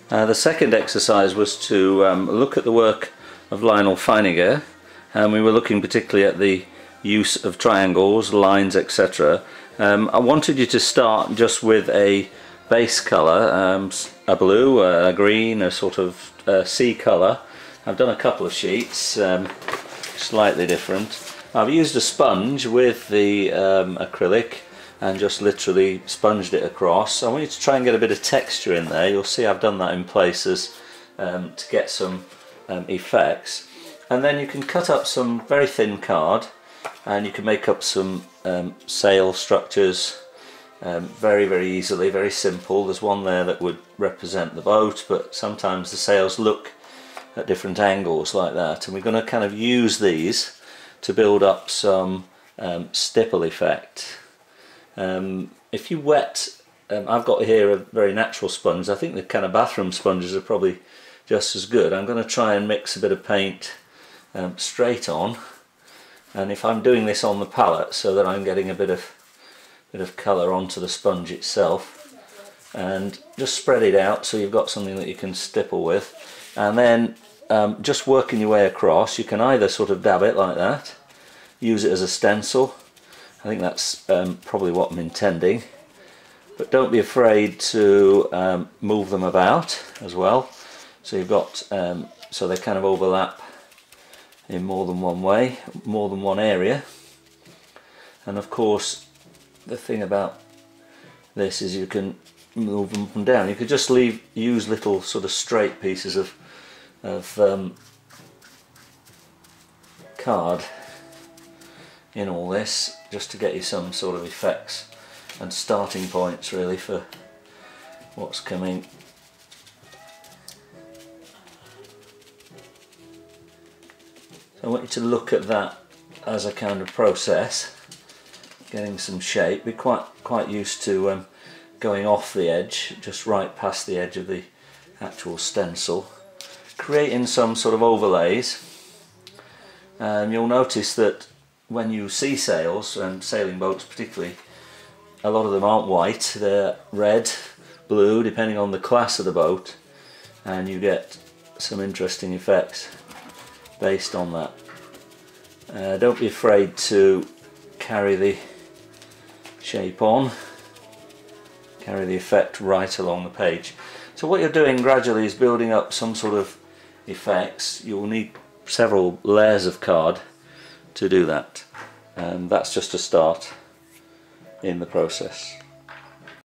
The second exercise was to look at the work of Lionel Feininger, and we were looking particularly at the use of triangles, lines, etc. I wanted you to start just with a base colour, a blue, a green, a sort of sea colour. I've done a couple of sheets, slightly different. I've used a sponge with the acrylic and just literally sponged it across. I want you to try and get a bit of texture in there. You'll see I've done that in places to get some effects. And then you can cut up some very thin card and you can make up some sail structures very easily, very simple. There's one there that would represent the boat, but sometimes the sails look at different angles like that, and we're going to kind of use these to build up some stipple effect. If you wet, I've got here a very natural sponge. I think the kind of bathroom sponges are probably just as good. I'm going to try and mix a bit of paint straight on, and if I'm doing this on the palette so that I'm getting a bit of colour onto the sponge itself, and just spread it out so you've got something that you can stipple with, and then just working your way across. You can either sort of dab it like that, use it as a stencil. I think that's probably what I'm intending, but don't be afraid to move them about as well, so you've got so they kind of overlap in more than one way, more than one area. And of course the thing about this is you can move them up and down. You could just use little sort of straight pieces of card in all this, just to get you some sort of effects and starting points really for what's coming. So I want you to look at that as a kind of process, getting some shape. We're quite used to going off the edge, just right past the edge of the actual stencil, creating some sort of overlays. You'll notice that when you see sails, and sailing boats particularly, a lot of them aren't white, they're red, blue, depending on the class of the boat, and you get some interesting effects based on that. Don't be afraid to carry the shape on, carry the effect right along the page. So what you're doing gradually is building up some sort of effects. You'll need several layers of card to do that, and that's just a start in the process.